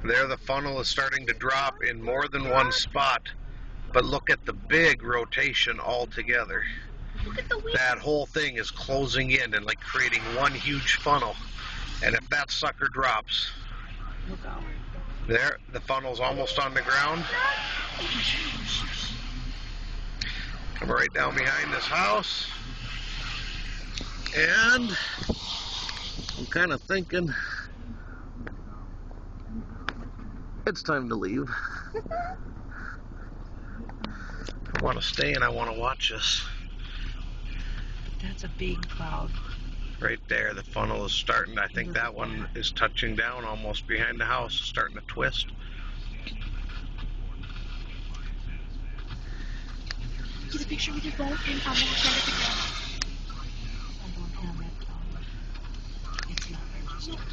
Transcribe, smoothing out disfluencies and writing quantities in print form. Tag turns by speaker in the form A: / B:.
A: There the funnel is starting to drop in more than one spot, but look at the big rotation altogether.
B: Look at the wheels.
A: That whole thing is closing in and like creating one huge funnel. And if that sucker drops,
B: Look out.
A: there, the funnel's almost on the ground. Come right down behind this house. And I'm kind of thinking it's time to leave. I want to stay and I want to watch this.
B: That's a big cloud.
A: Right there, the funnel is starting. I think that one is touching down almost behind the house, starting to twist.
B: Get a picture with your phone and I'm going to try to figure out. I don't have it. It's not registered.